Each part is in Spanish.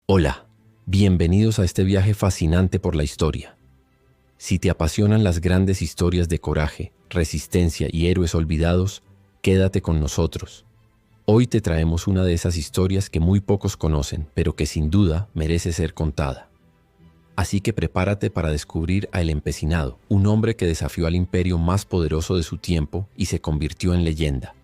Hola, bienvenidos a este viaje fascinante por la historia. Si te apasionan las grandes historias de coraje, resistencia y héroes olvidados, quédate con nosotros. Hoy te traemos una de esas historias que muy pocos conocen, pero que sin duda merece ser contada. Así que prepárate para descubrir a El Empecinado, un hombre que desafió al imperio más poderoso de su tiempo y se convirtió en leyenda,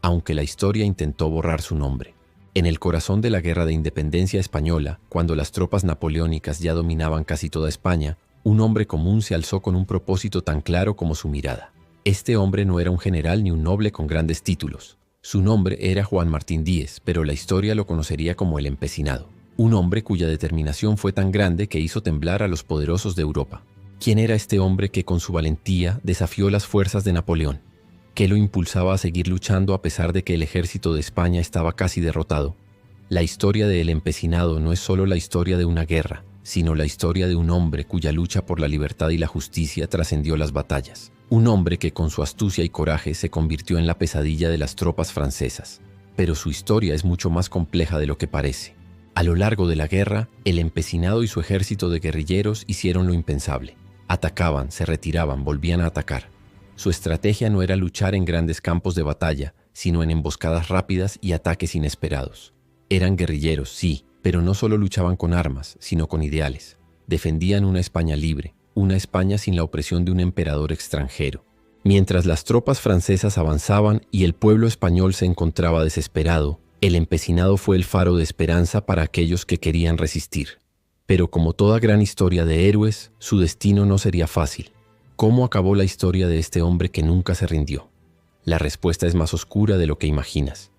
aunque la historia intentó borrar su nombre. En el corazón de la Guerra de Independencia Española, cuando las tropas napoleónicas ya dominaban casi toda España, un hombre común se alzó con un propósito tan claro como su mirada. Este hombre no era un general ni un noble con grandes títulos. Su nombre era Juan Martín Díez, pero la historia lo conocería como El Empecinado. Un hombre cuya determinación fue tan grande que hizo temblar a los poderosos de Europa. ¿Quién era este hombre que con su valentía desafió las fuerzas de Napoleón? ¿Qué lo impulsaba a seguir luchando a pesar de que el ejército de España estaba casi derrotado? La historia de El Empecinado no es solo la historia de una guerra, sino la historia de un hombre cuya lucha por la libertad y la justicia trascendió las batallas. Un hombre que con su astucia y coraje se convirtió en la pesadilla de las tropas francesas. Pero su historia es mucho más compleja de lo que parece. A lo largo de la guerra, El Empecinado y su ejército de guerrilleros hicieron lo impensable. Atacaban, se retiraban, volvían a atacar. Su estrategia no era luchar en grandes campos de batalla, sino en emboscadas rápidas y ataques inesperados. Eran guerrilleros, sí, pero no solo luchaban con armas, sino con ideales. Defendían una España libre, una España sin la opresión de un emperador extranjero. Mientras las tropas francesas avanzaban y el pueblo español se encontraba desesperado, El Empecinado fue el faro de esperanza para aquellos que querían resistir. Pero como toda gran historia de héroes, su destino no sería fácil. ¿Cómo acabó la historia de este hombre que nunca se rindió? La respuesta es más oscura de lo que imaginas,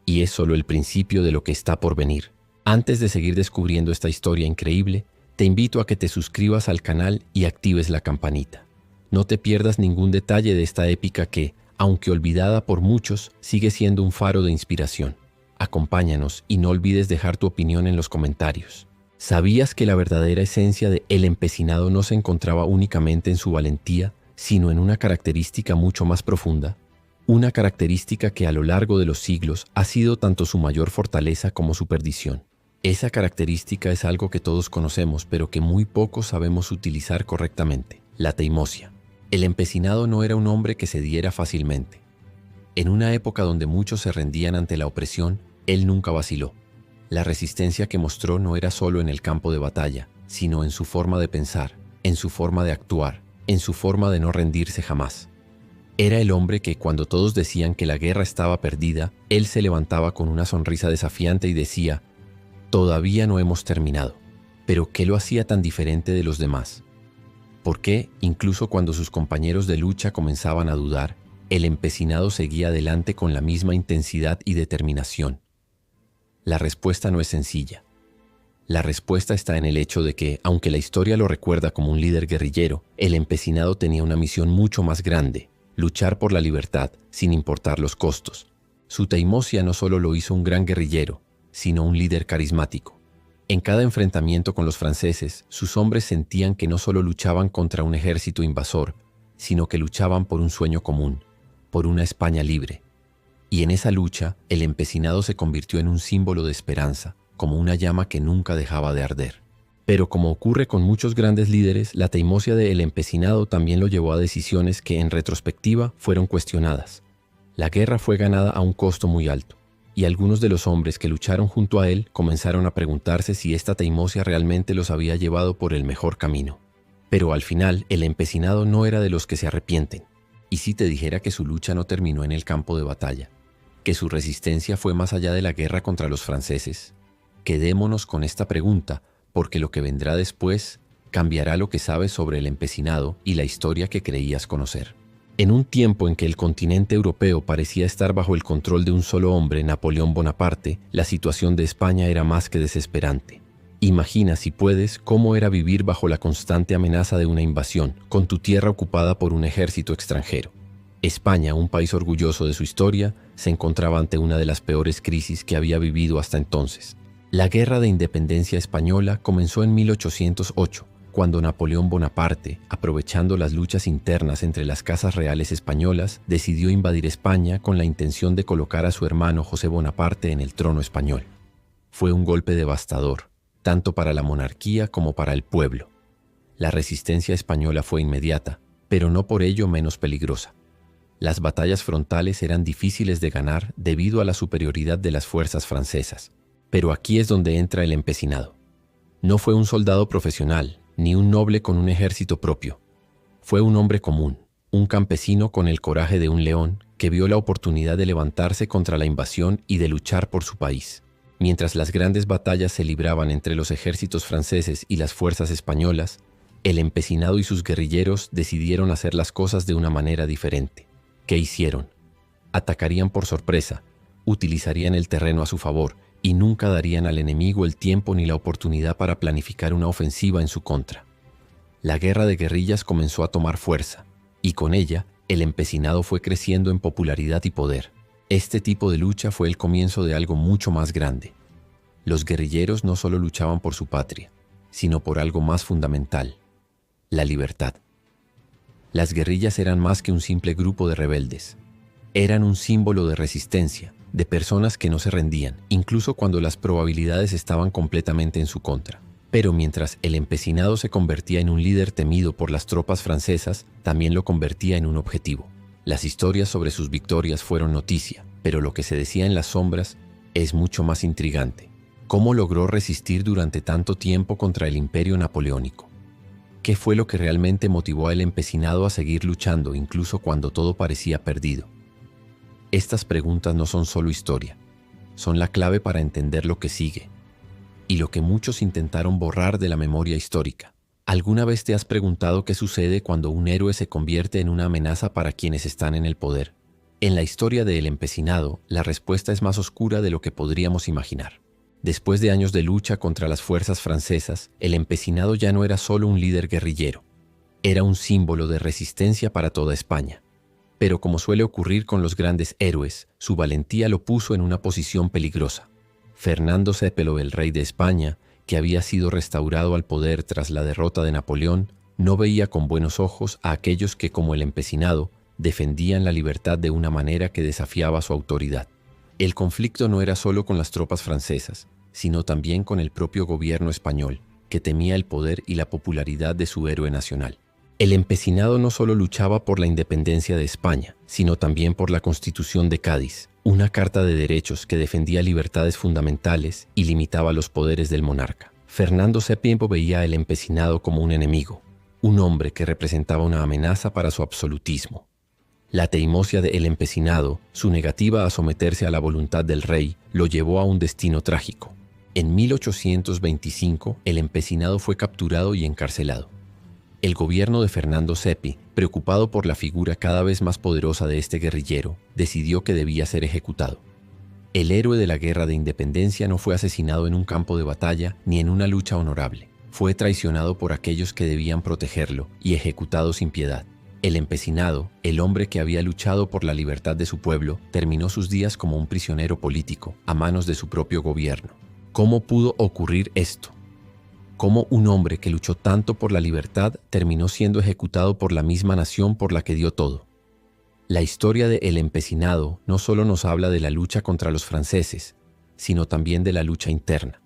y es solo el principio de lo que está por venir. Antes de seguir descubriendo esta historia increíble, te invito a que te suscribas al canal y actives la campanita. No te pierdas ningún detalle de esta épica que, aunque olvidada por muchos, sigue siendo un faro de inspiración. Acompáñanos y no olvides dejar tu opinión en los comentarios. ¿Sabías que la verdadera esencia de El Empecinado no se encontraba únicamente en su valentía, sino en una característica mucho más profunda? Una característica que a lo largo de los siglos ha sido tanto su mayor fortaleza como su perdición. Esa característica es algo que todos conocemos, pero que muy pocos sabemos utilizar correctamente: la teimosia. El Empecinado no era un hombre que cediera fácilmente. En una época donde muchos se rendían ante la opresión, él nunca vaciló. La resistencia que mostró no era solo en el campo de batalla, sino en su forma de pensar, en su forma de actuar, en su forma de no rendirse jamás. Era el hombre que, cuando todos decían que la guerra estaba perdida, él se levantaba con una sonrisa desafiante y decía: «Todavía no hemos terminado». Pero ¿qué lo hacía tan diferente de los demás? ¿Por qué, incluso cuando sus compañeros de lucha comenzaban a dudar, El Empecinado seguía adelante con la misma intensidad y determinación? La respuesta no es sencilla. La respuesta está en el hecho de que, aunque la historia lo recuerda como un líder guerrillero, El Empecinado tenía una misión mucho más grande: luchar por la libertad, sin importar los costos. Su teimosia no solo lo hizo un gran guerrillero, sino un líder carismático. En cada enfrentamiento con los franceses, sus hombres sentían que no solo luchaban contra un ejército invasor, sino que luchaban por un sueño común, por una España libre. Y en esa lucha, El Empecinado se convirtió en un símbolo de esperanza, como una llama que nunca dejaba de arder. Pero como ocurre con muchos grandes líderes, la teimosia de El Empecinado también lo llevó a decisiones que, en retrospectiva, fueron cuestionadas. La guerra fue ganada a un costo muy alto, y algunos de los hombres que lucharon junto a él comenzaron a preguntarse si esta teimosia realmente los había llevado por el mejor camino. Pero al final, El Empecinado no era de los que se arrepienten. ¿Y si te dijera que su lucha no terminó en el campo de batalla? ¿Que su resistencia fue más allá de la guerra contra los franceses? Quedémonos con esta pregunta, porque lo que vendrá después cambiará lo que sabes sobre El Empecinado y la historia que creías conocer. En un tiempo en que el continente europeo parecía estar bajo el control de un solo hombre, Napoleón Bonaparte, la situación de España era más que desesperante. Imagina, si puedes, cómo era vivir bajo la constante amenaza de una invasión, con tu tierra ocupada por un ejército extranjero. España, un país orgulloso de su historia, se encontraba ante una de las peores crisis que había vivido hasta entonces. La Guerra de Independencia Española comenzó en 1808, cuando Napoleón Bonaparte, aprovechando las luchas internas entre las casas reales españolas, decidió invadir España con la intención de colocar a su hermano José Bonaparte en el trono español. Fue un golpe devastador, tanto para la monarquía como para el pueblo. La resistencia española fue inmediata, pero no por ello menos peligrosa. Las batallas frontales eran difíciles de ganar debido a la superioridad de las fuerzas francesas. Pero aquí es donde entra el empecinado. No fue un soldado profesional, ni un noble con un ejército propio. Fue un hombre común, un campesino con el coraje de un león que vio la oportunidad de levantarse contra la invasión y de luchar por su país. Mientras las grandes batallas se libraban entre los ejércitos franceses y las fuerzas españolas, el empecinado y sus guerrilleros decidieron hacer las cosas de una manera diferente. ¿Qué hicieron? Atacarían por sorpresa, utilizarían el terreno a su favor y nunca darían al enemigo el tiempo ni la oportunidad para planificar una ofensiva en su contra. La guerra de guerrillas comenzó a tomar fuerza, y con ella, el empecinado fue creciendo en popularidad y poder. Este tipo de lucha fue el comienzo de algo mucho más grande. Los guerrilleros no solo luchaban por su patria, sino por algo más fundamental: la libertad. Las guerrillas eran más que un simple grupo de rebeldes. Eran un símbolo de resistencia, de personas que no se rendían, incluso cuando las probabilidades estaban completamente en su contra. Pero mientras el empecinado se convertía en un líder temido por las tropas francesas, también lo convertía en un objetivo. Las historias sobre sus victorias fueron noticia, pero lo que se decía en las sombras es mucho más intrigante. ¿Cómo logró resistir durante tanto tiempo contra el imperio napoleónico? ¿Qué fue lo que realmente motivó al empecinado a seguir luchando incluso cuando todo parecía perdido? Estas preguntas no son solo historia, son la clave para entender lo que sigue y lo que muchos intentaron borrar de la memoria histórica. ¿Alguna vez te has preguntado qué sucede cuando un héroe se convierte en una amenaza para quienes están en el poder? En la historia de El Empecinado, la respuesta es más oscura de lo que podríamos imaginar. Después de años de lucha contra las fuerzas francesas, el empecinado ya no era solo un líder guerrillero. Era un símbolo de resistencia para toda España. Pero como suele ocurrir con los grandes héroes, su valentía lo puso en una posición peligrosa. Fernando VII, el rey de España, que había sido restaurado al poder tras la derrota de Napoleón, no veía con buenos ojos a aquellos que, como el empecinado, defendían la libertad de una manera que desafiaba su autoridad. El conflicto no era solo con las tropas francesas, sino también con el propio gobierno español, que temía el poder y la popularidad de su héroe nacional. El empecinado no solo luchaba por la independencia de España, sino también por la Constitución de Cádiz, una carta de derechos que defendía libertades fundamentales y limitaba los poderes del monarca. Fernando VII veía al empecinado como un enemigo, un hombre que representaba una amenaza para su absolutismo. La teimosia de El Empecinado, su negativa a someterse a la voluntad del rey, lo llevó a un destino trágico. En 1825, el empecinado fue capturado y encarcelado. El gobierno de Fernando VII, preocupado por la figura cada vez más poderosa de este guerrillero, decidió que debía ser ejecutado. El héroe de la Guerra de Independencia no fue asesinado en un campo de batalla ni en una lucha honorable. Fue traicionado por aquellos que debían protegerlo y ejecutado sin piedad. El empecinado, el hombre que había luchado por la libertad de su pueblo, terminó sus días como un prisionero político a manos de su propio gobierno. ¿Cómo pudo ocurrir esto? ¿Cómo un hombre que luchó tanto por la libertad terminó siendo ejecutado por la misma nación por la que dio todo? La historia de El Empecinado no solo nos habla de la lucha contra los franceses, sino también de la lucha interna,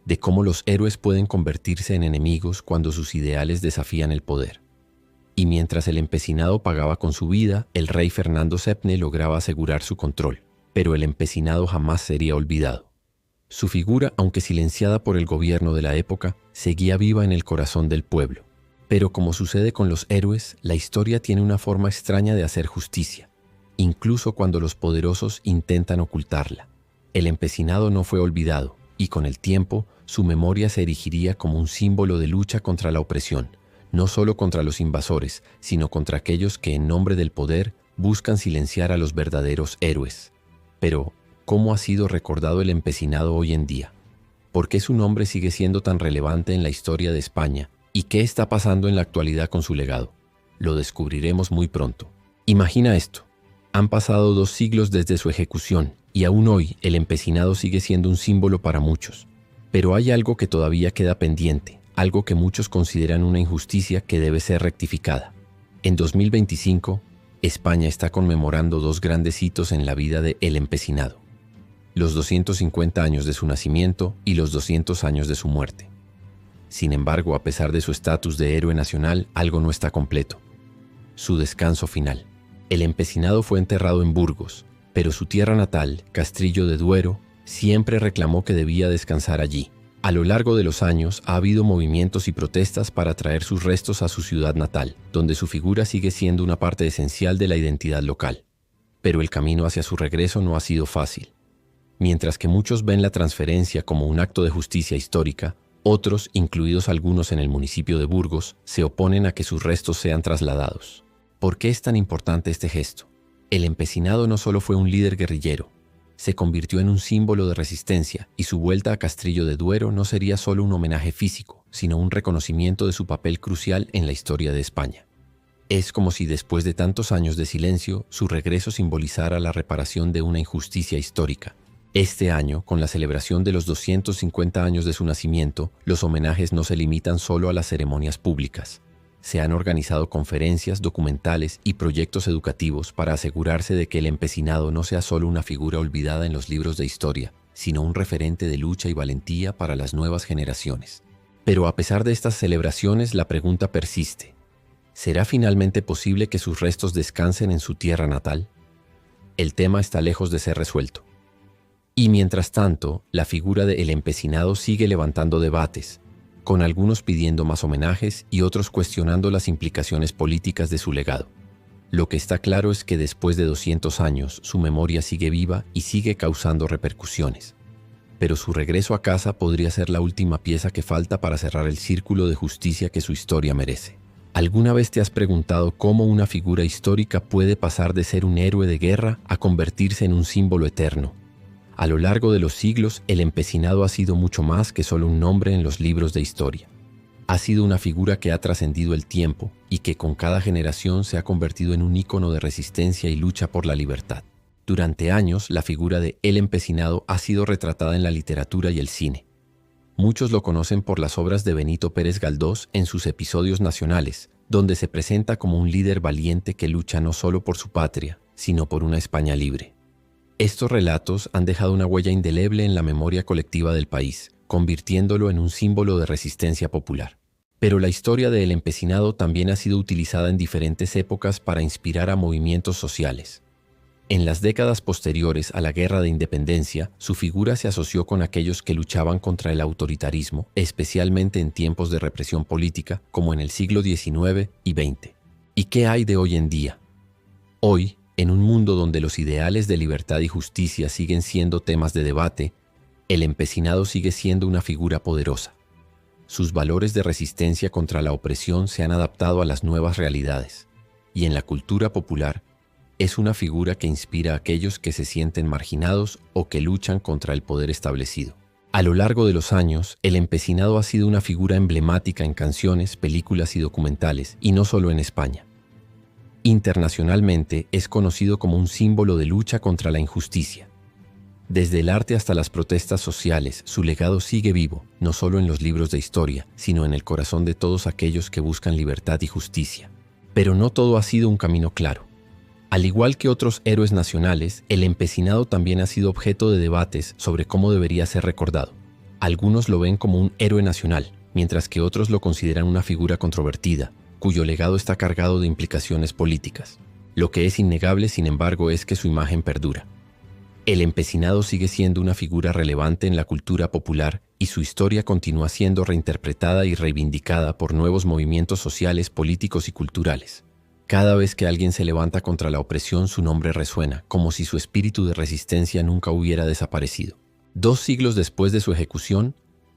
de cómo los héroes pueden convertirse en enemigos cuando sus ideales desafían el poder. Y mientras el empecinado pagaba con su vida, el rey Fernando VII lograba asegurar su control, pero el empecinado jamás sería olvidado. Su figura, aunque silenciada por el gobierno de la época, seguía viva en el corazón del pueblo. Pero como sucede con los héroes, la historia tiene una forma extraña de hacer justicia, incluso cuando los poderosos intentan ocultarla. El empecinado no fue olvidado, y con el tiempo, su memoria se erigiría como un símbolo de lucha contra la opresión, no solo contra los invasores, sino contra aquellos que en nombre del poder buscan silenciar a los verdaderos héroes. Pero, ¿cómo ha sido recordado el empecinado hoy en día? ¿Por qué su nombre sigue siendo tan relevante en la historia de España? ¿Y qué está pasando en la actualidad con su legado? Lo descubriremos muy pronto. Imagina esto. Han pasado 2 siglos desde su ejecución, y aún hoy el empecinado sigue siendo un símbolo para muchos. Pero hay algo que todavía queda pendiente, algo que muchos consideran una injusticia que debe ser rectificada. En 2025, España está conmemorando 2 grandes hitos en la vida de El Empecinado: los 250 años de su nacimiento y los 200 años de su muerte. Sin embargo, a pesar de su estatus de héroe nacional, algo no está completo: su descanso final. El empecinado fue enterrado en Burgos, pero su tierra natal, Castrillo de Duero, siempre reclamó que debía descansar allí. A lo largo de los años ha habido movimientos y protestas para traer sus restos a su ciudad natal, donde su figura sigue siendo una parte esencial de la identidad local. Pero el camino hacia su regreso no ha sido fácil. Mientras que muchos ven la transferencia como un acto de justicia histórica, otros, incluidos algunos en el municipio de Burgos, se oponen a que sus restos sean trasladados. ¿Por qué es tan importante este gesto? El empecinado no solo fue un líder guerrillero, se convirtió en un símbolo de resistencia, y su vuelta a Castrillo de Duero no sería solo un homenaje físico, sino un reconocimiento de su papel crucial en la historia de España. Es como si después de tantos años de silencio, su regreso simbolizara la reparación de una injusticia histórica. Este año, con la celebración de los 250 años de su nacimiento, los homenajes no se limitan solo a las ceremonias públicas. Se han organizado conferencias, documentales y proyectos educativos para asegurarse de que el empecinado no sea solo una figura olvidada en los libros de historia, sino un referente de lucha y valentía para las nuevas generaciones. Pero a pesar de estas celebraciones, la pregunta persiste: ¿será finalmente posible que sus restos descansen en su tierra natal? El tema está lejos de ser resuelto. Y mientras tanto, la figura del empecinado sigue levantando debates, con algunos pidiendo más homenajes y otros cuestionando las implicaciones políticas de su legado. Lo que está claro es que después de 200 años, su memoria sigue viva y sigue causando repercusiones. Pero su regreso a casa podría ser la última pieza que falta para cerrar el círculo de justicia que su historia merece. ¿Alguna vez te has preguntado cómo una figura histórica puede pasar de ser un héroe de guerra a convertirse en un símbolo eterno? A lo largo de los siglos, el empecinado ha sido mucho más que solo un nombre en los libros de historia. Ha sido una figura que ha trascendido el tiempo y que con cada generación se ha convertido en un ícono de resistencia y lucha por la libertad. Durante años, la figura de el empecinado ha sido retratada en la literatura y el cine. Muchos lo conocen por las obras de Benito Pérez Galdós en sus episodios nacionales, donde se presenta como un líder valiente que lucha no solo por su patria, sino por una España libre. Estos relatos han dejado una huella indeleble en la memoria colectiva del país, convirtiéndolo en un símbolo de resistencia popular. Pero la historia del empecinado también ha sido utilizada en diferentes épocas para inspirar a movimientos sociales. En las décadas posteriores a la Guerra de Independencia, su figura se asoció con aquellos que luchaban contra el autoritarismo, especialmente en tiempos de represión política, como en el siglo XIX y XX. ¿Y qué hay de hoy en día? Hoy, en un mundo donde los ideales de libertad y justicia siguen siendo temas de debate, el empecinado sigue siendo una figura poderosa. Sus valores de resistencia contra la opresión se han adaptado a las nuevas realidades, y en la cultura popular es una figura que inspira a aquellos que se sienten marginados o que luchan contra el poder establecido. A lo largo de los años, el empecinado ha sido una figura emblemática en canciones, películas y documentales, y no solo en España. Internacionalmente es conocido como un símbolo de lucha contra la injusticia. Desde el arte hasta las protestas sociales, su legado sigue vivo, no solo en los libros de historia, sino en el corazón de todos aquellos que buscan libertad y justicia. Pero no todo ha sido un camino claro. Al igual que otros héroes nacionales, el empecinado también ha sido objeto de debates sobre cómo debería ser recordado. Algunos lo ven como un héroe nacional, mientras que otros lo consideran una figura controvertida, cuyo legado está cargado de implicaciones políticas. Lo que es innegable, sin embargo, es que su imagen perdura. El empecinado sigue siendo una figura relevante en la cultura popular y su historia continúa siendo reinterpretada y reivindicada por nuevos movimientos sociales, políticos y culturales. Cada vez que alguien se levanta contra la opresión, su nombre resuena, como si su espíritu de resistencia nunca hubiera desaparecido. 2 siglos después de su ejecución,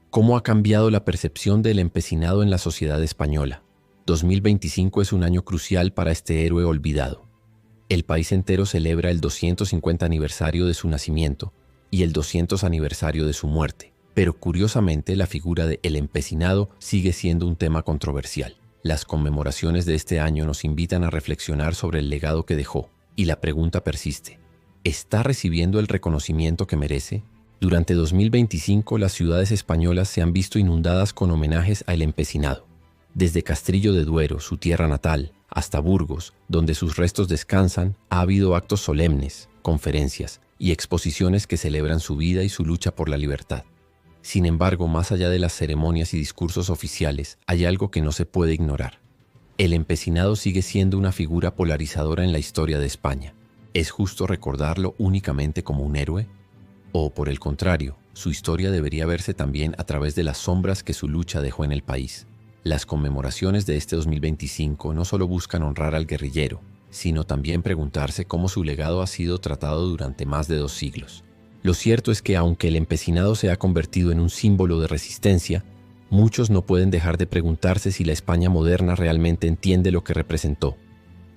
¿cómo ha cambiado la percepción del empecinado en la sociedad española? 2025 es un año crucial para este héroe olvidado. El país entero celebra el 250 aniversario de su nacimiento y el 200 aniversario de su muerte, pero curiosamente la figura de el empecinado sigue siendo un tema controversial. Las conmemoraciones de este año nos invitan a reflexionar sobre el legado que dejó, y la pregunta persiste: ¿está recibiendo el reconocimiento que merece? Durante 2025 las ciudades españolas se han visto inundadas con homenajes al empecinado. Desde Castrillo de Duero, su tierra natal, hasta Burgos, donde sus restos descansan, ha habido actos solemnes, conferencias y exposiciones que celebran su vida y su lucha por la libertad. Sin embargo, más allá de las ceremonias y discursos oficiales, hay algo que no se puede ignorar. El empecinado sigue siendo una figura polarizadora en la historia de España. ¿Es justo recordarlo únicamente como un héroe? ¿O, por el contrario, su historia debería verse también a través de las sombras que su lucha dejó en el país? Las conmemoraciones de este 2025 no solo buscan honrar al guerrillero, sino también preguntarse cómo su legado ha sido tratado durante más de 2 siglos. Lo cierto es que aunque el empecinado se ha convertido en un símbolo de resistencia, muchos no pueden dejar de preguntarse si la España moderna realmente entiende lo que representó.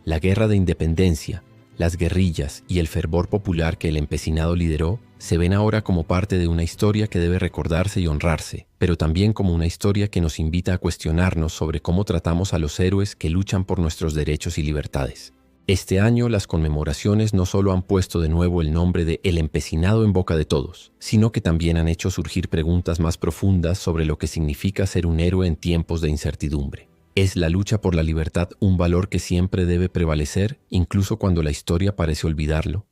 La guerra de independencia, las guerrillas y el fervor popular que el empecinado lideró se ven ahora como parte de una historia que debe recordarse y honrarse, pero también como una historia que nos invita a cuestionarnos sobre cómo tratamos a los héroes que luchan por nuestros derechos y libertades. Este año las conmemoraciones no solo han puesto de nuevo el nombre de El Empecinado en boca de todos, sino que también han hecho surgir preguntas más profundas sobre lo que significa ser un héroe en tiempos de incertidumbre. ¿Es la lucha por la libertad un valor que siempre debe prevalecer, incluso cuando la historia parece olvidarlo?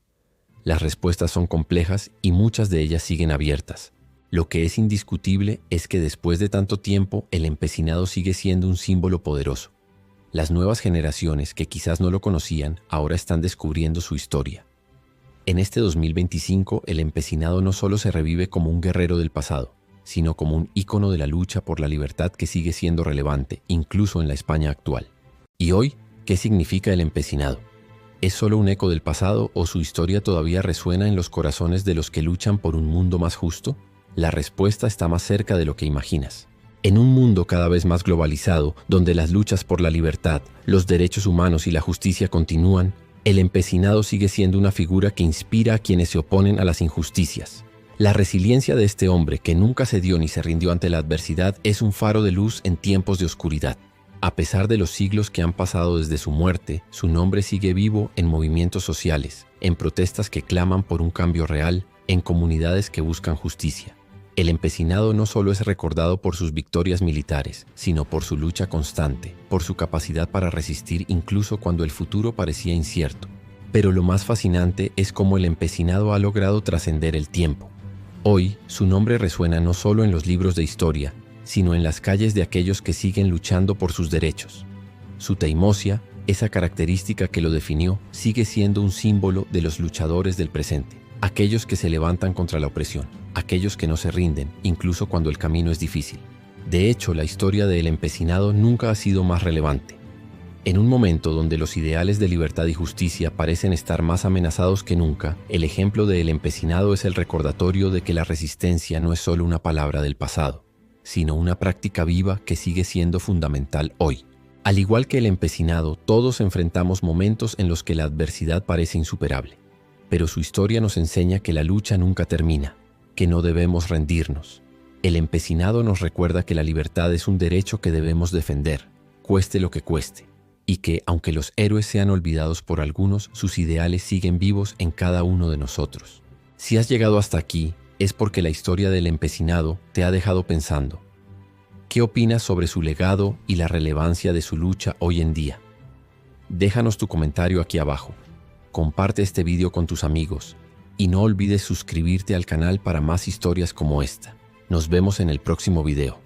Las respuestas son complejas y muchas de ellas siguen abiertas. Lo que es indiscutible es que después de tanto tiempo, el empecinado sigue siendo un símbolo poderoso. Las nuevas generaciones que quizás no lo conocían ahora están descubriendo su historia. En este 2025, el empecinado no solo se revive como un guerrero del pasado, sino como un ícono de la lucha por la libertad que sigue siendo relevante, incluso en la España actual. ¿Y hoy, qué significa el empecinado? ¿Es solo un eco del pasado o su historia todavía resuena en los corazones de los que luchan por un mundo más justo? La respuesta está más cerca de lo que imaginas. En un mundo cada vez más globalizado, donde las luchas por la libertad, los derechos humanos y la justicia continúan, el empecinado sigue siendo una figura que inspira a quienes se oponen a las injusticias. La resiliencia de este hombre, que nunca cedió ni se rindió ante la adversidad, es un faro de luz en tiempos de oscuridad. A pesar de los siglos que han pasado desde su muerte, su nombre sigue vivo en movimientos sociales, en protestas que claman por un cambio real, en comunidades que buscan justicia. El empecinado no solo es recordado por sus victorias militares, sino por su lucha constante, por su capacidad para resistir incluso cuando el futuro parecía incierto. Pero lo más fascinante es cómo el empecinado ha logrado trascender el tiempo. Hoy, su nombre resuena no solo en los libros de historia, sino en las calles de aquellos que siguen luchando por sus derechos. Su teimosia, esa característica que lo definió, sigue siendo un símbolo de los luchadores del presente, aquellos que se levantan contra la opresión, aquellos que no se rinden, incluso cuando el camino es difícil. De hecho, la historia del empecinado nunca ha sido más relevante. En un momento donde los ideales de libertad y justicia parecen estar más amenazados que nunca, el ejemplo del empecinado es el recordatorio de que la resistencia no es solo una palabra del pasado, sino una práctica viva que sigue siendo fundamental hoy. Al igual que el empecinado, todos enfrentamos momentos en los que la adversidad parece insuperable. Pero su historia nos enseña que la lucha nunca termina, que no debemos rendirnos. El empecinado nos recuerda que la libertad es un derecho que debemos defender, cueste lo que cueste, y que, aunque los héroes sean olvidados por algunos, sus ideales siguen vivos en cada uno de nosotros. Si has llegado hasta aquí, es porque la historia del empecinado te ha dejado pensando. ¿Qué opinas sobre su legado y la relevancia de su lucha hoy en día? Déjanos tu comentario aquí abajo. Comparte este video con tus amigos y no olvides suscribirte al canal para más historias como esta. Nos vemos en el próximo video.